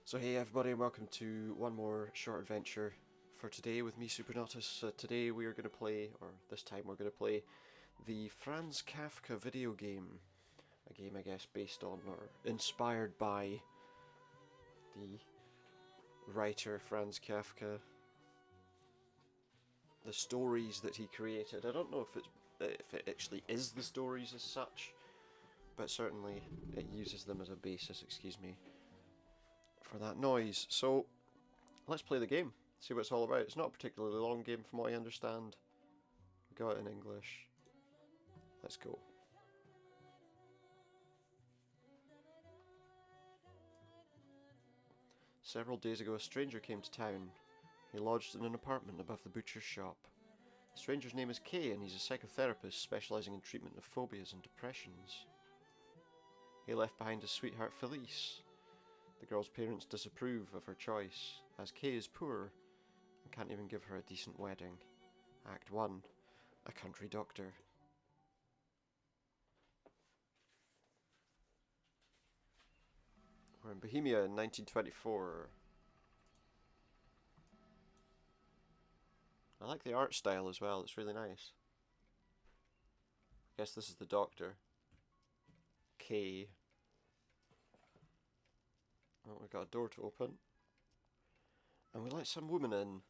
So hey everybody, and welcome to one more short adventure for today with me, Supernautus. Today we are going to play, or this time we're going to play, the Franz Kafka video game. A game, I guess, based on or inspired by the writer Franz Kafka. The stories that he created. I don't know if it actually is the stories as such, but certainly it uses them as a basis, excuse me, for that noise. So let's play the game, see what it's all about. It's not a particularly long game from what I understand. We got it in English. Let's go. Several days ago a stranger came to town. He lodged in an apartment above the butcher's shop. The stranger's name is Kay, and he's a psychotherapist specialising in treatment of phobias and depressions. He left behind his sweetheart Felice. The girl's parents disapprove of her choice, as Kay is poor and can't even give her a decent wedding. Act 1. A country doctor. We're in Bohemia in 1924. I like the art style as well, it's really nice. I guess this is the doctor. Kay. Oh, we've got a door to open. And we let some woman in.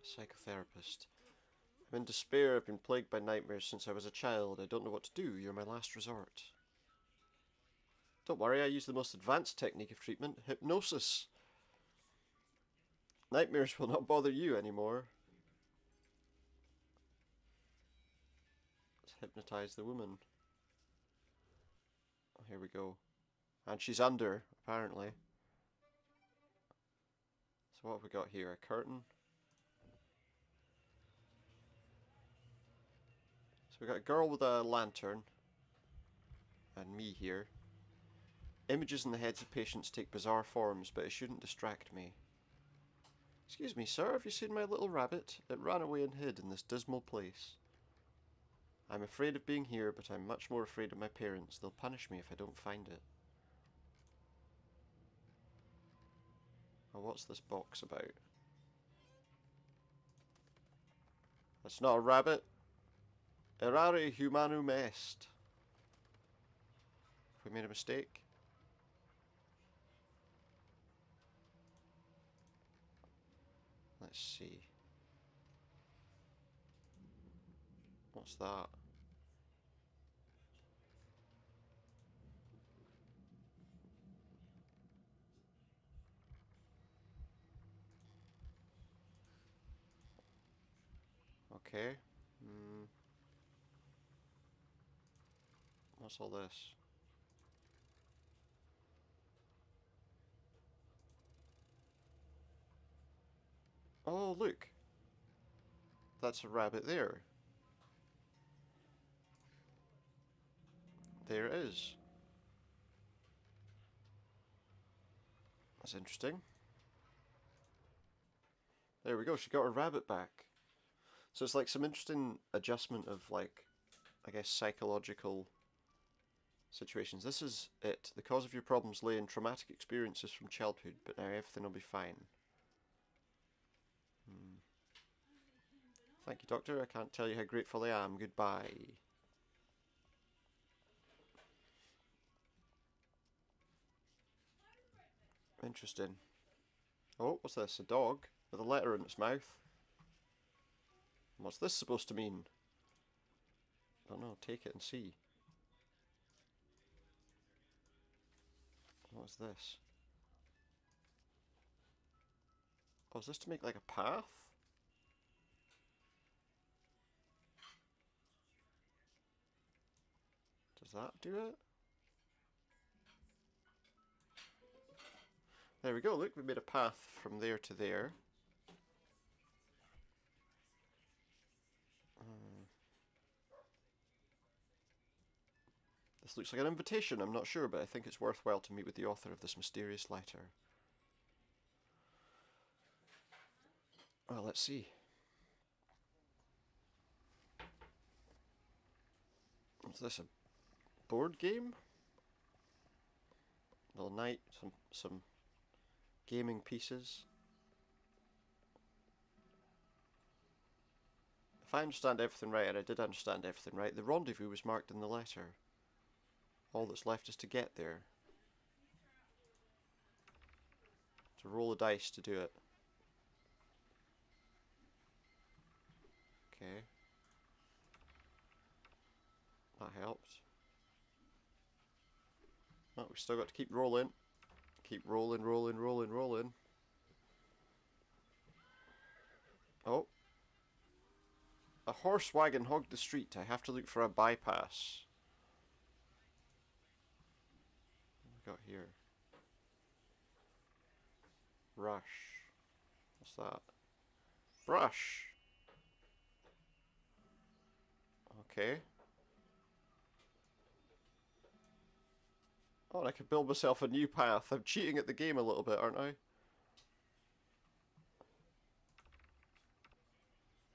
A psychotherapist. I'm in despair. I've been plagued by nightmares since I was a child. I don't know what to do. You're my last resort. Don't worry, I use the most advanced technique of treatment, hypnosis. Nightmares will not bother you anymore. Let's hypnotise the woman. Oh, here we go. And she's under, apparently. So what have we got here? A curtain. So we got a girl with a lantern. And me here. Images in the heads of patients take bizarre forms, but it shouldn't distract me. Excuse me, sir, have you seen my little rabbit? It ran away and hid in this dismal place. I'm afraid of being here, but I'm much more afraid of my parents. They'll punish me if I don't find it. Oh, what's this box about? That's not a rabbit. Errare humanum est. Have we made a mistake? Let's see. What's that? Okay. What's all this? Oh, look. That's a rabbit there. There it is. That's interesting. There we go, she got her rabbit back. So it's like some interesting adjustment of, like, I guess, psychological situations. This is it. The cause of your problems lay in traumatic experiences from childhood, but now everything will be fine. Thank you, Doctor. I can't tell you how grateful I am. Goodbye. Interesting. Oh, what's this? A dog with a letter in its mouth. What's this supposed to mean? I don't know. Take it and see. What's this? Oh, is this to make like a path? Does that do it? There we go, look, we made a path from there to there. This looks like an invitation, I'm not sure, but I think it's worthwhile to meet with the author of this mysterious letter. Well, let's see. Is this a board game? Little night, some gaming pieces. If I understand everything right, and I did understand everything right, the rendezvous was marked in the letter. All that's left is to get there. To roll the dice to do it. Okay. That helped. Oh, we've still got to keep rolling. Keep rolling, rolling, rolling, rolling. Oh. A horse wagon hogged the street. I have to look for a bypass. What have we got here? Rush. What's that? Brush. Okay. Oh, and I can build myself a new path. I'm cheating at the game a little bit, aren't I?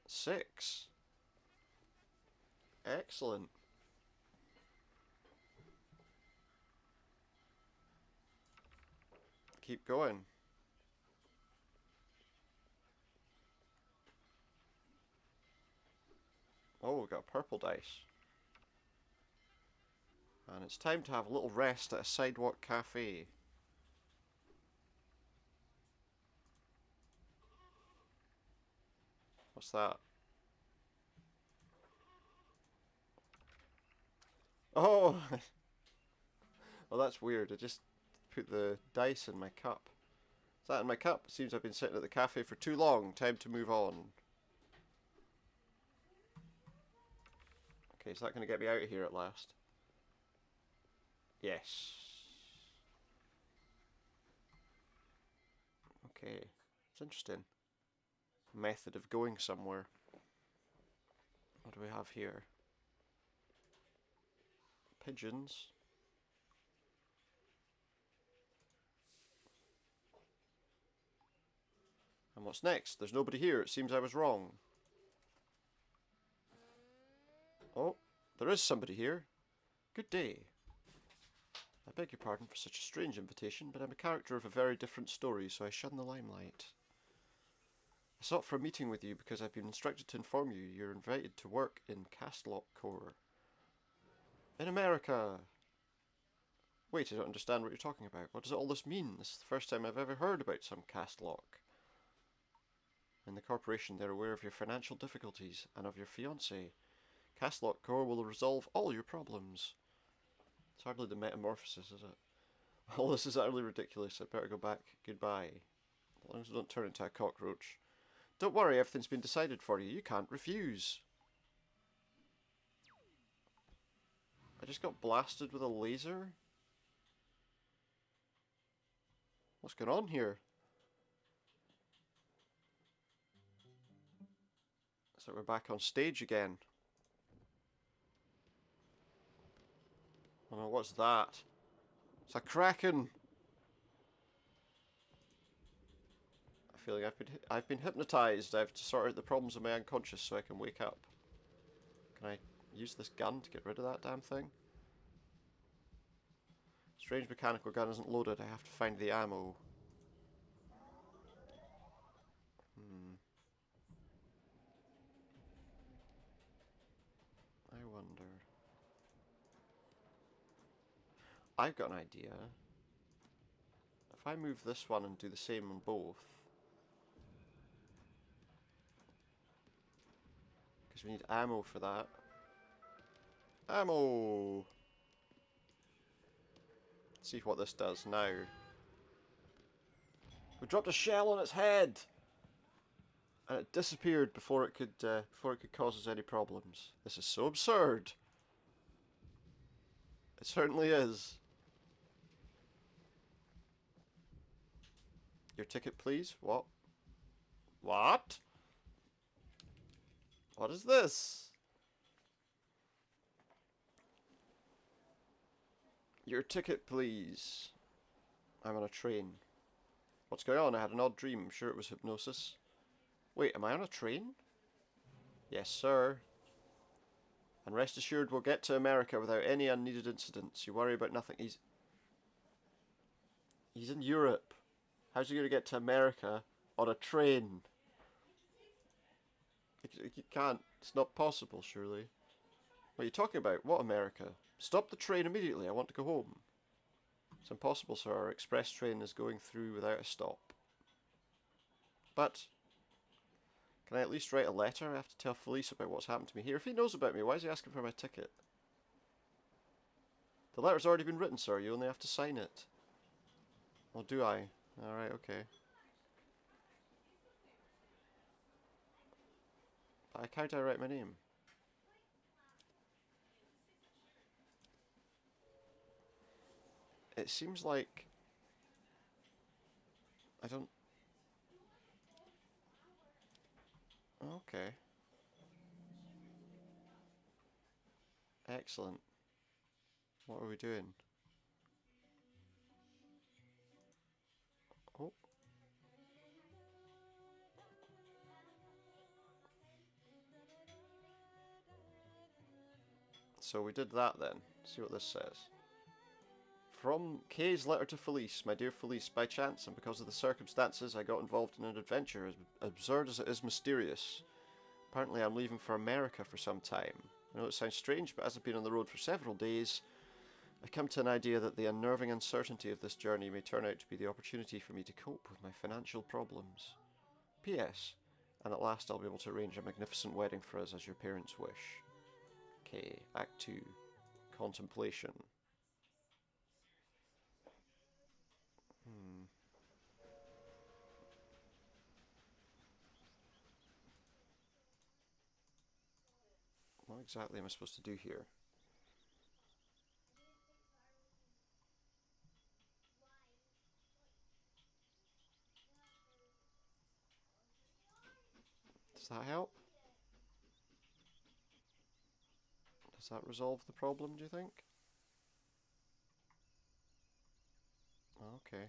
6. Excellent. Keep going. Oh, we've got a purple dice. And it's time to have a little rest at a sidewalk cafe. What's that? Oh! Well, that's weird. I just put the dice in my cup. Is that in my cup? It seems I've been sitting at the cafe for too long. Time to move on. Okay, is that going to get me out of here at last? Yes. Okay. It's interesting. Method of going somewhere. What do we have here? Pigeons. And what's next? There's nobody here. It seems I was wrong. Oh, there is somebody here. Good day. I beg your pardon for such a strange invitation, but I'm a character of a very different story, so I shun the limelight. I sought for a meeting with you because I've been instructed to inform you you're invited to work in Castlock Corps. In America! Wait, I don't understand what you're talking about. What does all this mean? This is the first time I've ever heard about some Castlock. In the corporation, they're aware of your financial difficulties and of your fiancé. Castlock Corps will resolve all your problems. It's hardly the metamorphosis, is it? All this is utterly ridiculous. I'd better go back. Goodbye. As long as I don't turn into a cockroach. Don't worry, everything's been decided for you. You can't refuse. I just got blasted with a laser? What's going on here? So we're back on stage again. Oh no, what's that? It's a kraken! I feel like I've been hypnotized. I have to sort out the problems of my unconscious so I can wake up. Can I use this gun to get rid of that damn thing? Strange mechanical gun isn't loaded. I have to find the ammo. I wonder. I've got an idea. If I move this one and do the same on both, because we need ammo for that. Ammo! Let's see what this does now. We dropped a shell on its head, and it disappeared before it could cause us any problems. This is so absurd. It certainly is. Your ticket, please. What? What? What is this? Your ticket, please. I'm on a train. What's going on? I had an odd dream. I'm sure it was hypnosis. Wait, am I on a train? Yes, sir. And rest assured we'll get to America without any unneeded incidents. You worry about nothing. He's in Europe. How's he going to get to America on a train? You can't. It's not possible, surely. What are you talking about? What America? Stop the train immediately. I want to go home. It's impossible, sir. Our express train is going through without a stop. But can I at least write a letter? I have to tell Felice about what's happened to me here. If he knows about me, why is he asking for my ticket? The letter's already been written, sir. You only have to sign it. Well, do I? Alright, okay. But how do I write my name? It seems like... I don't... Okay. Excellent. What are we doing? Oh. So we did that then. See what this says. From Kay's letter to Felice, my dear Felice, by chance and because of the circumstances, I got involved in an adventure as absurd as it is mysterious. Apparently I'm leaving for America for some time. I know it sounds strange, but as I've been on the road for several days, I've come to an idea that the unnerving uncertainty of this journey may turn out to be the opportunity for me to cope with my financial problems. P.S. And at last I'll be able to arrange a magnificent wedding for us as your parents wish. K. Act 2. Contemplation. What exactly am I supposed to do here? Does that help? Does that resolve the problem, do you think? Okay.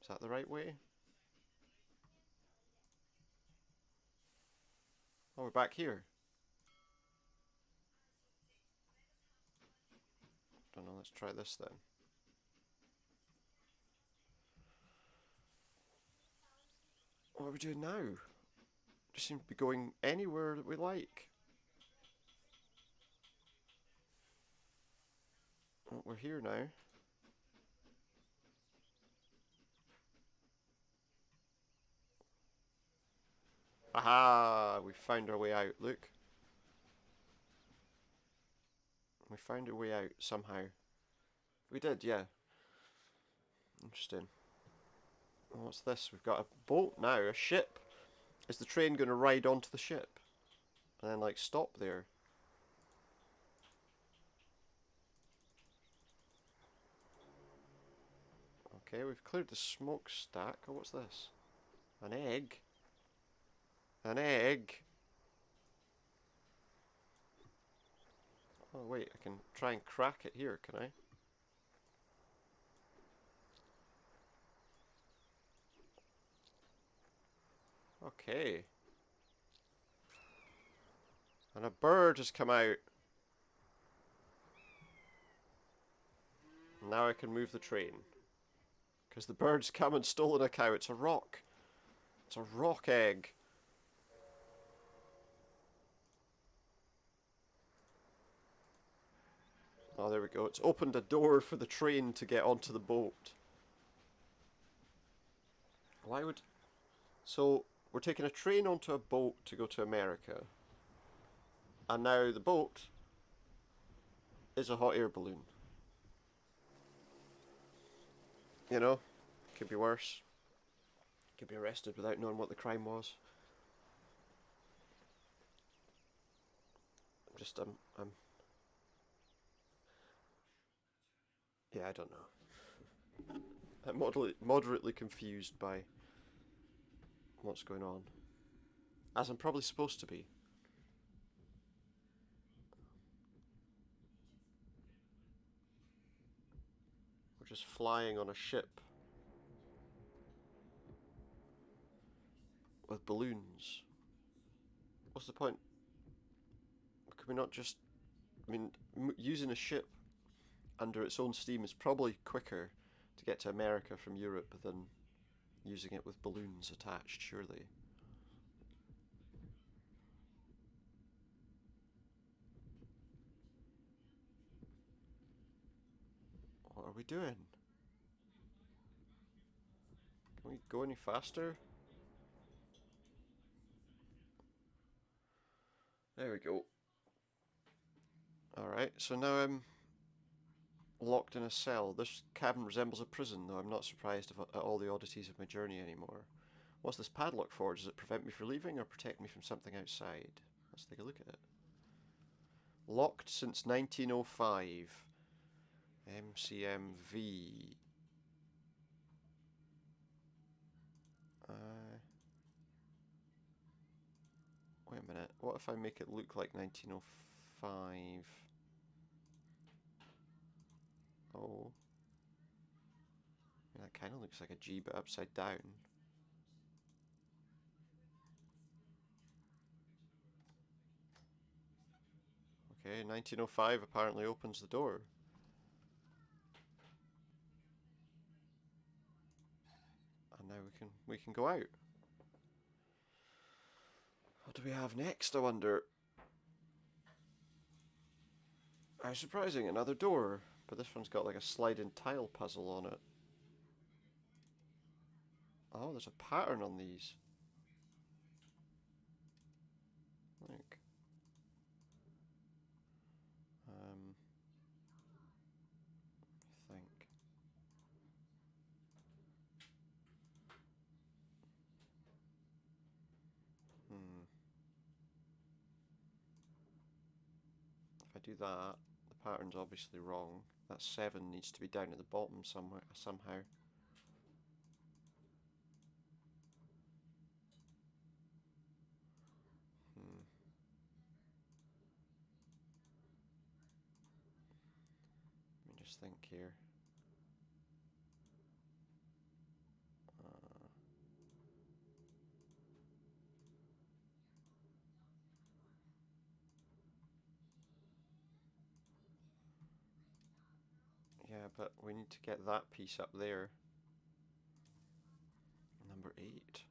Is that the right way? Oh, we're back here. Don't know, let's try this then. What are we doing now? Just seem to be going anywhere that we like. Oh, we're here now. Aha! We found our way out. Look. We found our way out somehow. We did, yeah. Interesting. Oh, what's this? We've got a boat now, a ship. Is the train going to ride onto the ship? And then, like, stop there? Okay, we've cleared the smokestack. Oh, what's this? An egg? An egg? Oh, wait, I can try and crack it here, can I? Okay. And a bird has come out. Now I can move the train. Because the bird's come and stolen a cow. It's a rock. It's a rock egg. Oh, there we go. It's opened a door for the train to get onto the boat. Why would... So, we're taking a train onto a boat to go to America. And now the boat is a hot air balloon. You know, could be worse. Could be arrested without knowing what the crime was. I'm yeah, I don't know. I'm moderately confused by what's going on. As I'm probably supposed to be. We're just flying on a ship with balloons. What's the point? We could Can we not just... I mean, using a ship under its own steam is probably quicker to get to America from Europe than using it with balloons attached, surely. What are we doing? Can we go any faster? There we go. Alright, so now I'm locked in a cell. This cabin resembles a prison, though I'm not surprised at all the oddities of my journey anymore. What's this padlock for? Does it prevent me from leaving or protect me from something outside? Let's take a look at it. Locked since 1905. MCMV. Wait a minute. What if I make it look like 1905? Oh. Yeah, that kind of looks like a G but upside down. Okay, 1905 apparently opens the door. And now we can go out. What do we have next, I wonder? How surprising, another door. But this one's got like a sliding tile puzzle on it. Oh, there's a pattern on these. Like, I think. If I do that, the pattern's obviously wrong. That 7 needs to be down at the bottom somewhere, somehow. Let me just think here. Yeah, but we need to get that piece up there. Number 8.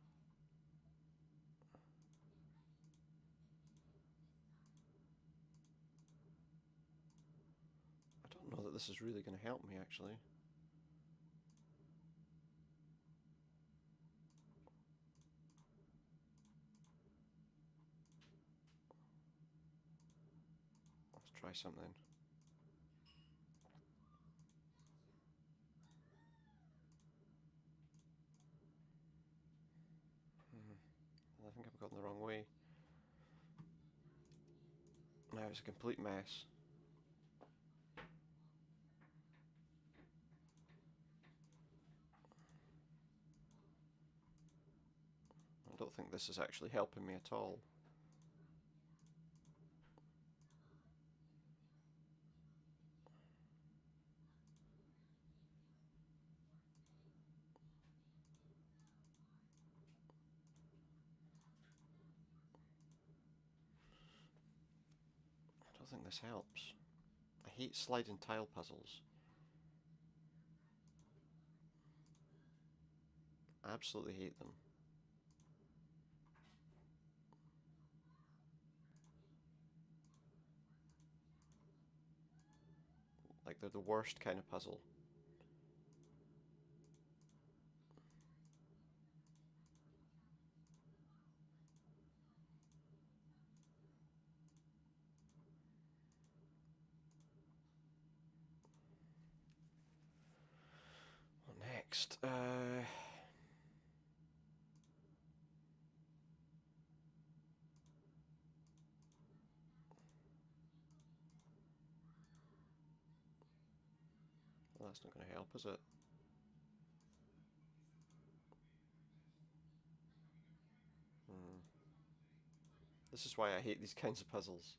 I don't know that this is really going to help me, actually. Let's try something. I think I've gotten the wrong way. Now it's a complete mess. I don't think this is actually helping me at all. I don't think this helps. I hate sliding tile puzzles. Absolutely hate them. Like, they're the worst kind of puzzle. What next? Well, that's not going to help, is it? This is why I hate these kinds of puzzles.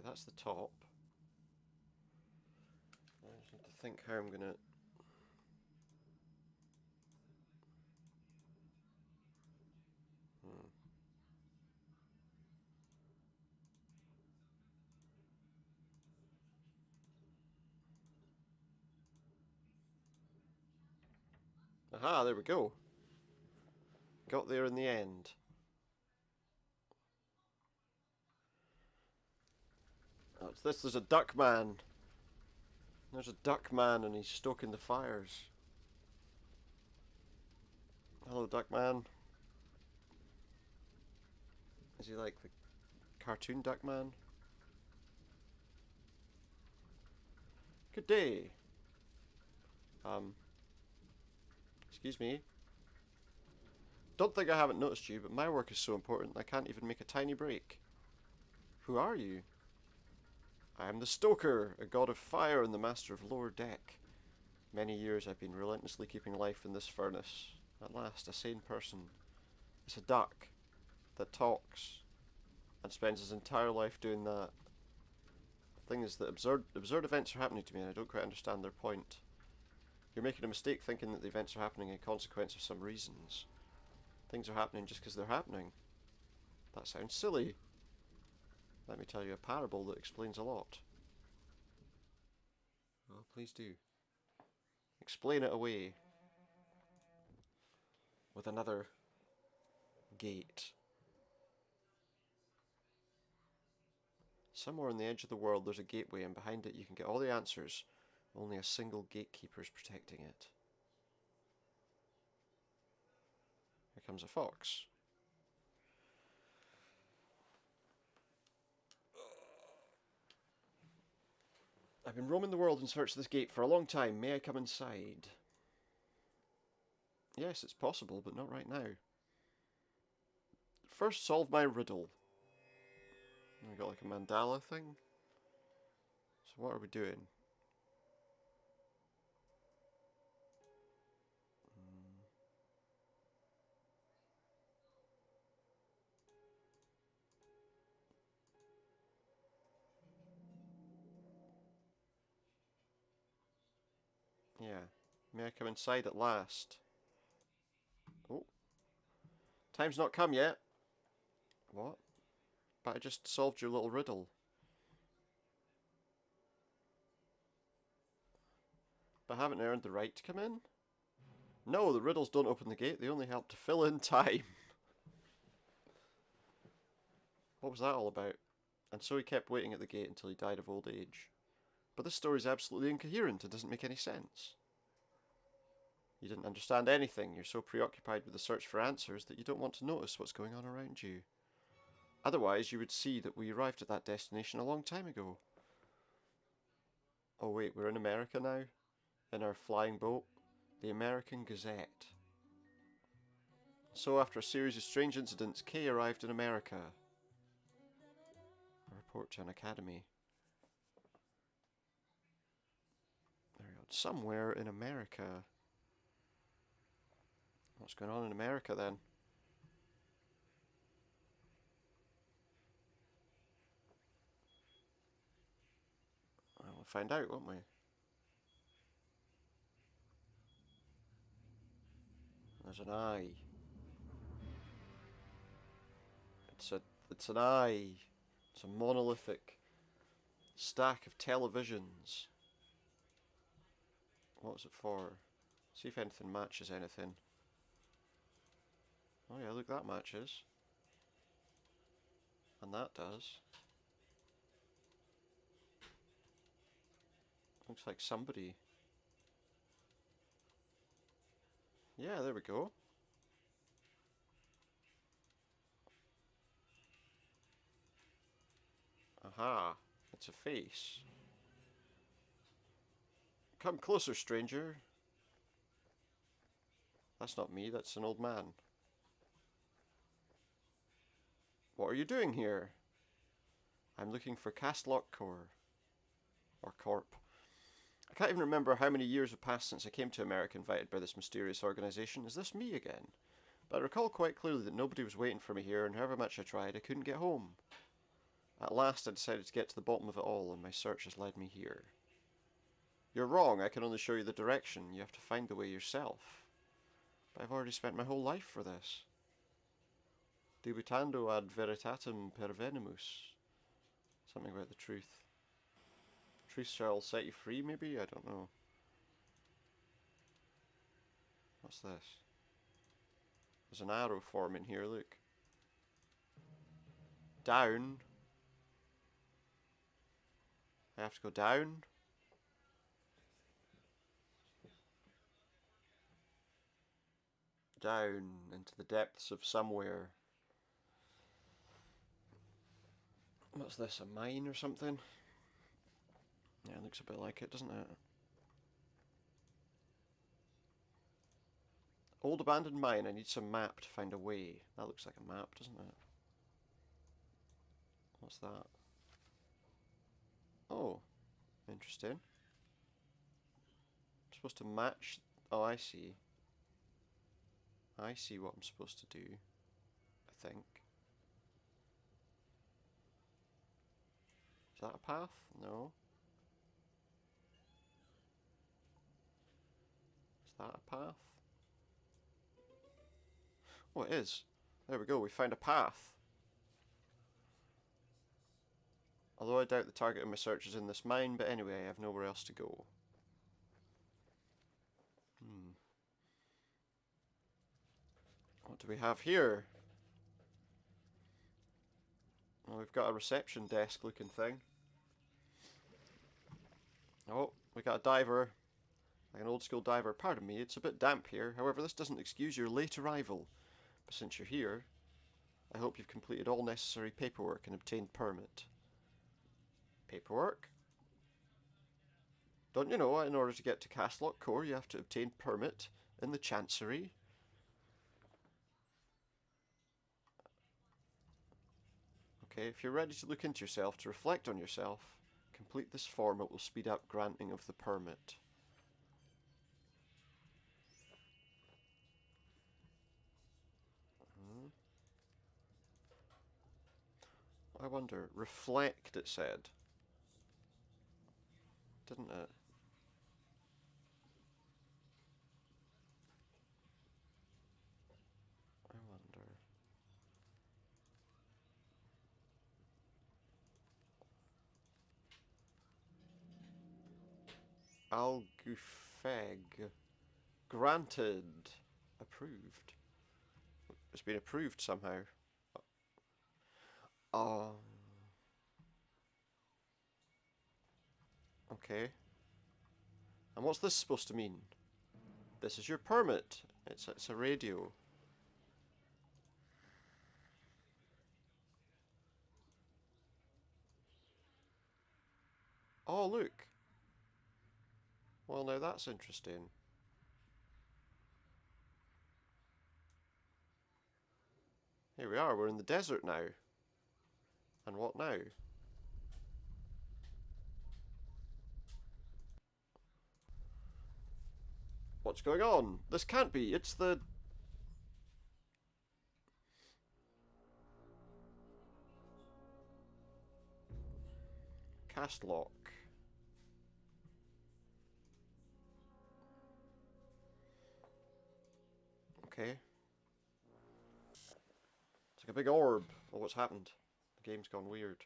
that's the top. I just need to think how I'm gonna... Aha, there we go. Got there in the end. What's this? There's a duck man. There's a duck man and he's stoking the fires. Hello, duck man. Is he like the cartoon duck man? Good day. Excuse me. Don't think I haven't noticed you, but my work is so important I can't even make a tiny break. Who are you? I am the Stoker, a god of fire and the master of lower deck. Many years I've been relentlessly keeping life in this furnace. At last, a sane person. It's a duck that talks and spends his entire life doing that. The thing is that absurd events are happening to me and I don't quite understand their point. You're making a mistake thinking that the events are happening in consequence of some reasons. Things are happening just because they're happening. That sounds silly. Let me tell you a parable that explains a lot. Oh, please do. Explain it away. With another gate. Somewhere on the edge of the world there's a gateway, and behind it you can get all the answers. Only a single gatekeeper's protecting it. Here comes a fox. I've been roaming the world in search of this gate for a long time. May I come inside? Yes, it's possible, but not right now. First, solve my riddle. I got like a mandala thing. So what are we doing? Yeah. May I come inside at last? Oh. Time's not come yet. What? But I just solved your little riddle. But I haven't earned the right to come in? No, the riddles don't open the gate. They only help to fill in time. What was that all about? And so he kept waiting at the gate until he died of old age. But this story's absolutely incoherent. It doesn't make any sense. You didn't understand anything. You're so preoccupied with the search for answers that you don't want to notice what's going on around you. Otherwise, you would see that we arrived at that destination a long time ago. Oh wait, we're in America now? In our flying boat? The American Gazette. So after a series of strange incidents, Kay arrived in America. A report to an academy. There we go. Somewhere in America. What's going on in America then? Well, we'll find out, won't we? There's an eye. It's an eye. It's a monolithic stack of televisions. What's it for? See if anything matches anything. Oh yeah, look, that matches. And that does. Looks like somebody. Yeah, there we go. Aha, it's a face. Come closer, stranger. That's not me, that's an old man. What are you doing here? I'm looking for Castlock Core. Or Corp. I can't even remember how many years have passed since I came to America invited by this mysterious organisation. Is this me again? But I recall quite clearly that nobody was waiting for me here, and however much I tried, I couldn't get home. At last I decided to get to the bottom of it all, and my search has led me here. You're wrong, I can only show you the direction. You have to find the way yourself. But I've already spent my whole life for this. Dubitando ad veritatem pervenimus. Something about the truth. Truth shall set you free, maybe? I don't know. What's this? There's an arrow forming here, look. Down. I have to go down. Down into the depths of somewhere. What's this, a mine or something? Yeah, it looks a bit like it, doesn't it? Old abandoned mine, I need some map to find a way. That looks like a map, doesn't it? What's that? Oh, interesting. I'm supposed to match... Oh, I see. I see what I'm supposed to do, I think. Is that a path? No. Is that a path? Oh, it is. There we go, we found a path. Although I doubt the target of my search is in this mine, but anyway, I have nowhere else to go. What do we have here? Well, we've got a reception desk looking thing. Oh, we got a diver. Like an old school diver. Pardon me, it's a bit damp here. However, this doesn't excuse your late arrival. But since you're here, I hope you've completed all necessary paperwork and obtained permit. Paperwork? Don't you know, in order to get to Castlock Core, you have to obtain permit in the Chancery? Okay, if you're ready to look into yourself, to reflect on yourself, complete this form. It will speed up granting of the permit. I wonder, reflect it said. Didn't it? I wonder. Algufeg. Granted. Approved. It's been approved somehow. Okay. And what's this supposed to mean? This is your permit. It's a radio. Oh, look. Well, now that's interesting. Here we are, we're in the desert now. And what now? What's going on? This can't be, it's the... Castlock. Okay. It's like a big orb. Oh, what's happened? The game's gone weird.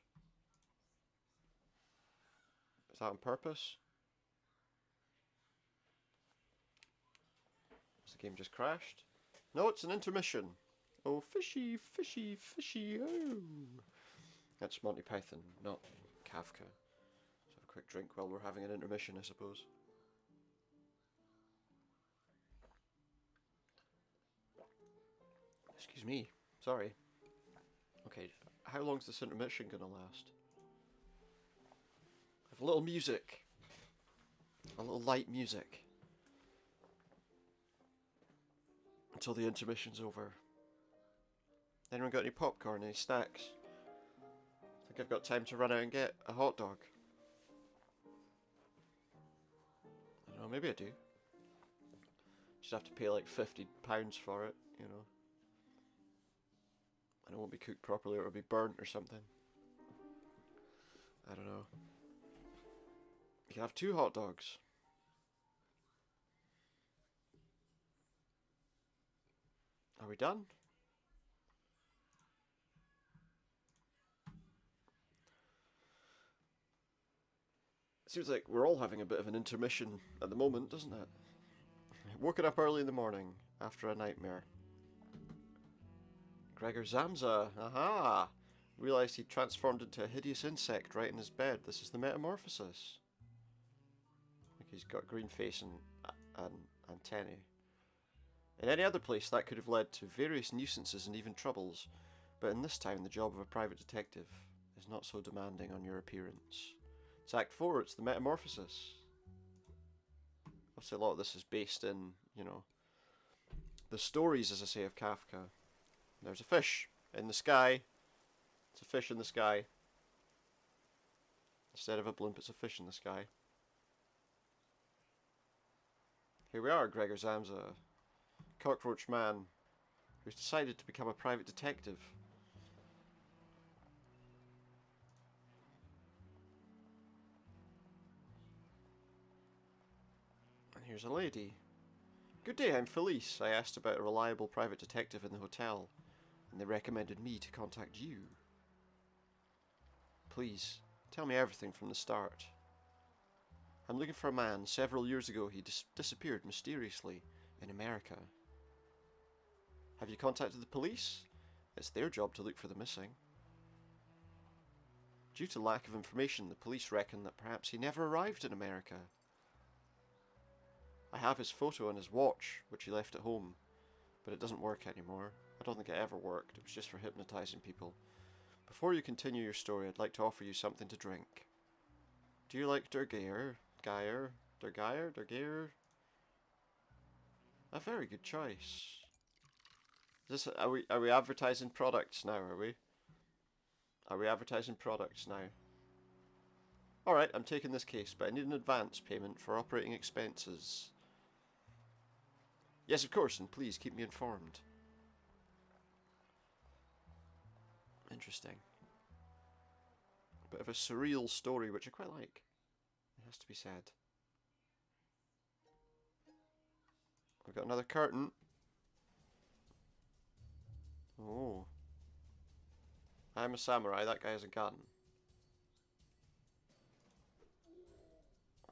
Is that on purpose? Has the game just crashed? No, it's an intermission. Oh, fishy, fishy, fishy, oh. That's Monty Python, not Kafka. Let's have a quick drink while we're having an intermission, I suppose. Excuse me. Sorry. Okay, how long's this intermission gonna last? Have a little music. A little light music. Until the intermission's over. Anyone got any popcorn, any snacks? I think I've got time to run out and get a hot dog. I don't know, maybe I do. Just have to pay like £50 for it, you know. And it won't be cooked properly or it'll be burnt or something. I don't know. You can have 2 hot dogs. Are we done? Seems like we're all having a bit of an intermission at the moment, doesn't it? Woken up early in the morning after a nightmare. Gregor Zamza, aha! Realised he'd transformed into a hideous insect right in his bed. This is the metamorphosis. Like he's got a green face and antennae. In any other place, that could have led to various nuisances and even troubles, but in this town, the job of a private detective is not so demanding on your appearance. It's Act 4, it's the metamorphosis. Obviously, a lot of this is based in, you know, the stories, as I say, of Kafka. There's a fish in the sky. It's a fish in the sky. Instead of a blimp, it's a fish in the sky. Here we are, Gregor Zamza, cockroach man, who's decided to become a private detective. And here's a lady. Good day, I'm Felice. I asked about a reliable private detective in the hotel, and they recommended me to contact you. Please, tell me everything from the start. I'm looking for a man. Several years ago he disappeared mysteriously in America. Have you contacted the police? It's their job to look for the missing. Due to lack of information, the police reckon that perhaps he never arrived in America. I have his photo and his watch, which he left at home, but it doesn't work anymore. I don't think it ever worked. It was just for hypnotizing people. Before you continue your story, I'd like to offer you something to drink. Do you like Der Geier? A very good choice. Are we advertising products now, are we? Are we advertising products now? Alright, I'm taking this case, but I need an advance payment for operating expenses. Yes, of course, and please keep me informed. Interesting. Bit of a surreal story, which I quite like. It has to be said. We've got another curtain. Oh. I'm a samurai, that guy has a gun.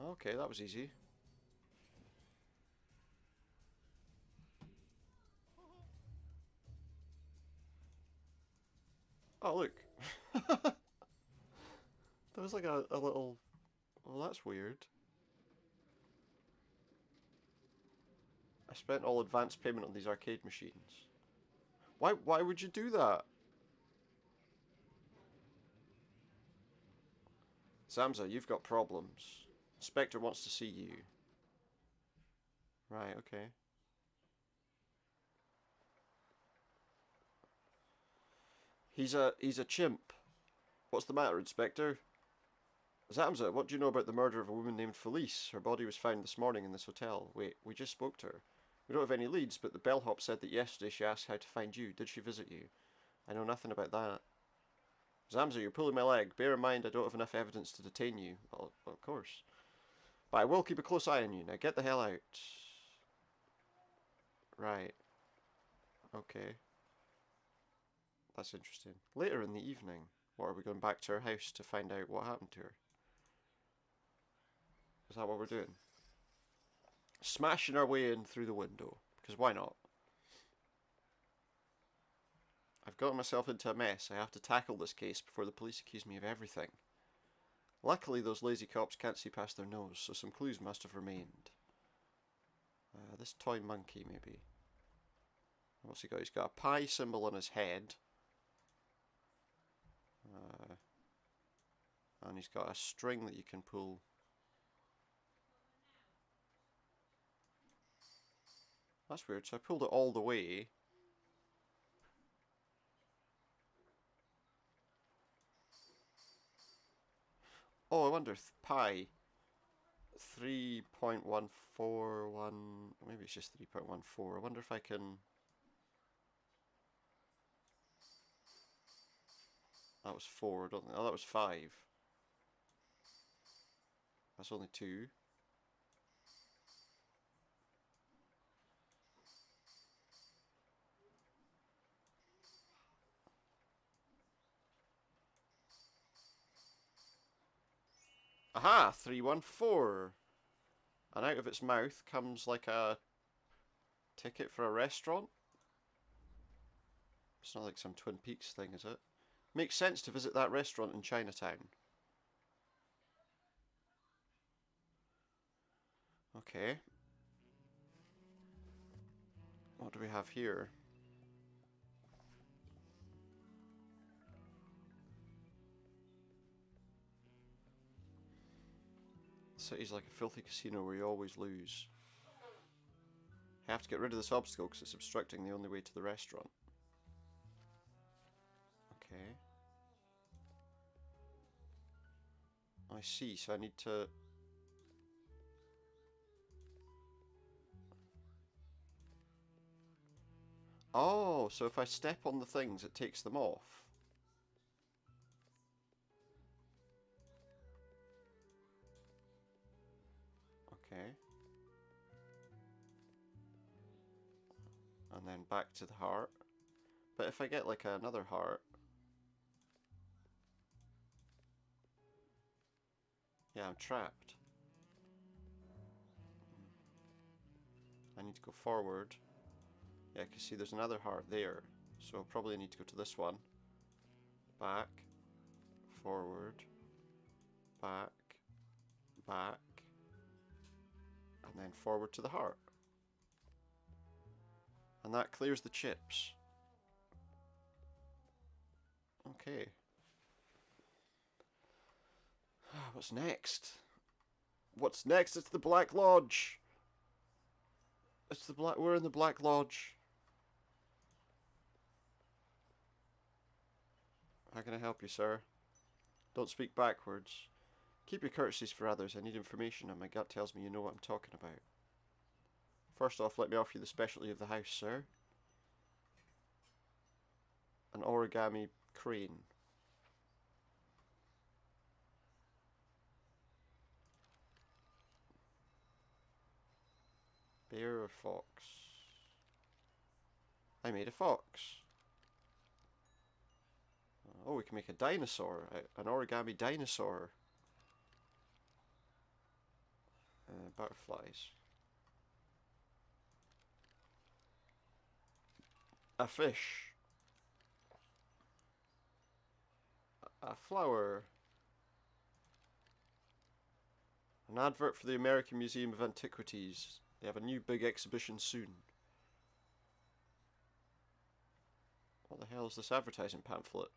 Okay, that was easy. Oh, look. There was like a little... Well, that's weird. I spent all advance payment on these arcade machines. Why would you do that? Zamza, you've got problems. Inspector wants to see you. Right, okay. He's a chimp. What's the matter, Inspector? Zamza, what do you know about the murder of a woman named Felice? Her body was found this morning in this hotel. Wait, we just spoke to her. We don't have any leads, but the bellhop said that yesterday she asked how to find you. Did she visit you? I know nothing about that. Zamza, you're pulling my leg. Bear in mind I don't have enough evidence to detain you. Well, of course. But I will keep a close eye on you. Now get the hell out. Right. Okay. That's interesting. Later in the evening, what are we going back to her house to find out what happened to her? Is that what we're doing? Smashing our way in through the window. Because why not? I've gotten myself into a mess. I have to tackle this case before the police accuse me of everything. Luckily, those lazy cops can't see past their nose, so some clues must have remained. This toy monkey, maybe. What's he got? He's got a pie symbol on his head. And he's got a string that you can pull. That's weird. So I pulled it all the way. Oh, I wonder, pi 3.141, maybe it's just 3.14. I wonder if I can... That was 4, don't think. Oh, that was 5. That's only 2. Aha! 314! And out of its mouth comes like a ticket for a restaurant? It's not like some Twin Peaks thing, is it? Makes sense to visit that restaurant in Chinatown. Okay. What do we have here? The city's like a filthy casino where you always lose. I have to get rid of this obstacle because it's obstructing the only way to the restaurant. Okay. I see, so I need to... Oh, so if I step on the things, it takes them off. Okay. And then back to the heart. But if I get like another heart... Yeah, I'm trapped. I need to go forward. Yeah, because see there's another heart there. So I'll probably need to go to this one. Back. Forward. Back. Back. And then forward to the heart. And that clears the chips. Okay. What's next? What's next? It's the Black Lodge. It's the Black... We're in the Black Lodge. How can I help you, sir? Don't speak backwards. Keep your courtesies for others. I need information and my gut tells me you know what I'm talking about. First off, let me offer you the specialty of the house, sir. An origami crane. Bear or fox? I made a fox. Oh, we can make a dinosaur. An origami dinosaur. Butterflies. A fish. A flower. An advert for the American Museum of Antiquities. They have a new big exhibition soon. What the hell is this advertising pamphlet?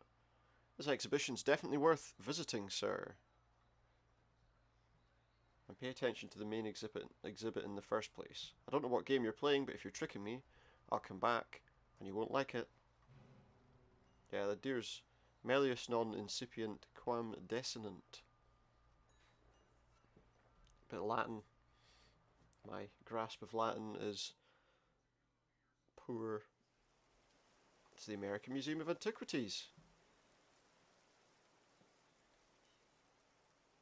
This exhibition's definitely worth visiting, sir. And pay attention to the main exhibit in the first place. I don't know what game you're playing, but if you're tricking me, I'll come back, and you won't like it. Yeah, the deer's Melius non incipient quam desinent. Bit of Latin. My grasp of Latin is poor. It's the American Museum of Antiquities.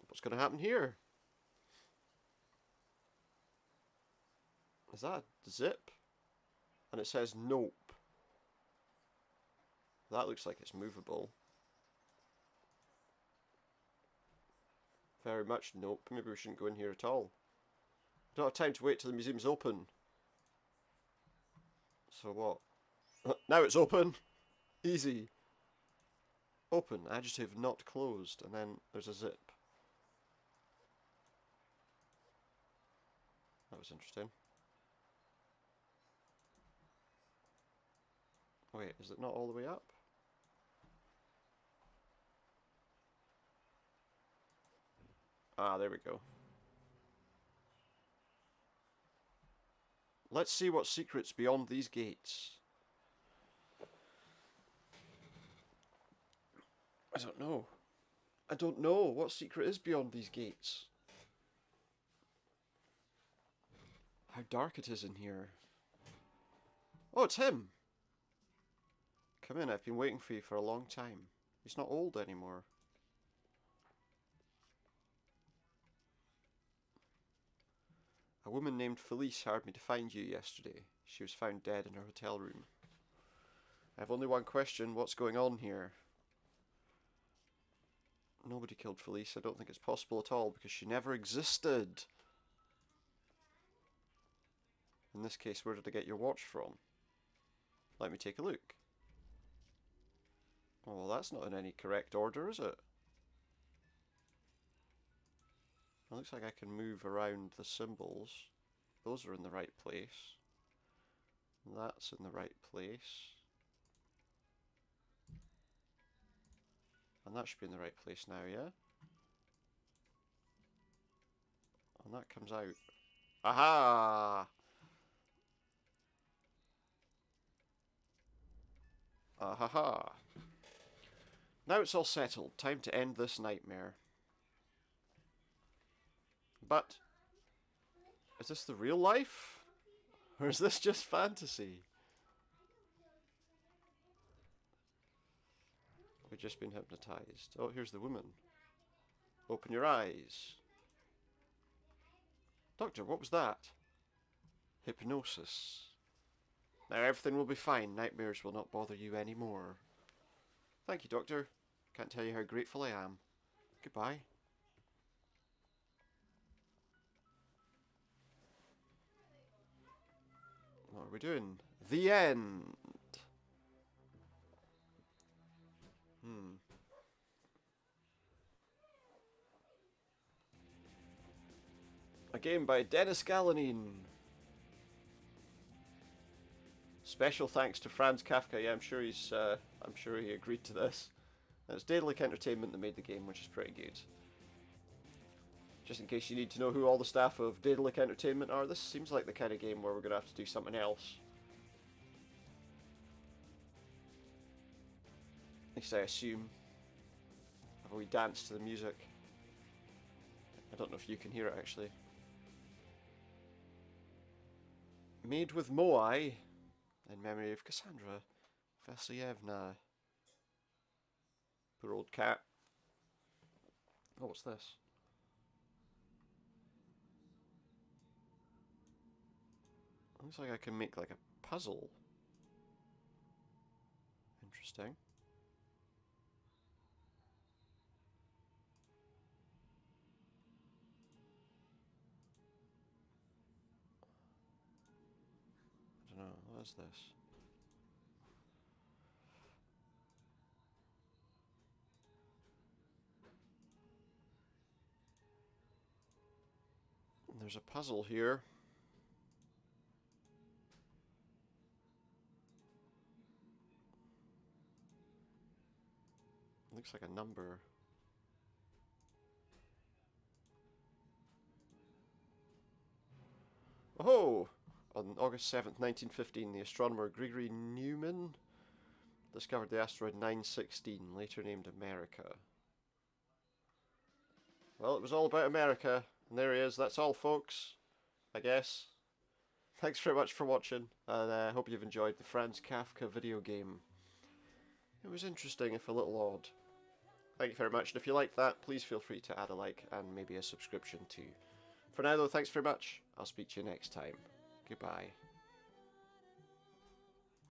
What's going to happen here? Is that a zip? And it says nope. That looks like it's movable. Very much nope. Maybe we shouldn't go in here at all. I don't have time to wait till the museum's open. So what? Now it's open! Easy. Open, adjective not closed, and then there's a zip. That was interesting. Wait, is it not all the way up? Ah, there we go. Let's see what secrets beyond these gates. I don't know. I don't know what secret is beyond these gates. How dark it is in here. Oh, it's him! Come in, I've been waiting for you for a long time. He's not old anymore. A woman named Felice hired me to find you yesterday. She was found dead in her hotel room. I have only one question. What's going on here? Nobody killed Felice. I don't think it's possible at all because she never existed. In this case, where did I get your watch from? Let me take a look. Oh, well, that's not in any correct order, is it? It looks like I can move around the symbols. Those are in the right place. That's in the right place. And that should be in the right place now, yeah? And that comes out. Aha! Ahaha. Now it's all settled. Time to end this nightmare. But, is this the real life? Or is this just fantasy? We've just been hypnotized. Oh, here's the woman. Open your eyes. Doctor, what was that? Hypnosis. Now everything will be fine. Nightmares will not bother you anymore. Thank you, Doctor. Can't tell you how grateful I am. Goodbye. What are we doing? The end. A game by Dennis Galanine. Special thanks to Franz Kafka. Yeah, I'm sure he agreed to this. And it's Daedalic Entertainment that made the game, which is pretty good. Just in case you need to know who all the staff of Daedalic Entertainment are, this seems like the kind of game where we're going to have to do something else. At least I assume. Have a wee dance to the music. I don't know if you can hear it actually. Made with Moai, in memory of Cassandra Vasilyevna. Poor old cat. Oh, what's this? Looks like I can make like a puzzle. Interesting. I don't know, what is this? There's a puzzle here. Looks like a number. Oh! On August 7th, 1915, the astronomer Gregory Newman discovered the asteroid 916, later named America. Well, it was all about America, and there he is. That's all, folks, I guess. Thanks very much for watching, and I hope you've enjoyed the Franz Kafka video game. It was interesting, if a little odd. Thank you very much, and if you liked that, please feel free to add a like and maybe a subscription too. For now though, thanks very much. I'll speak to you next time. Goodbye.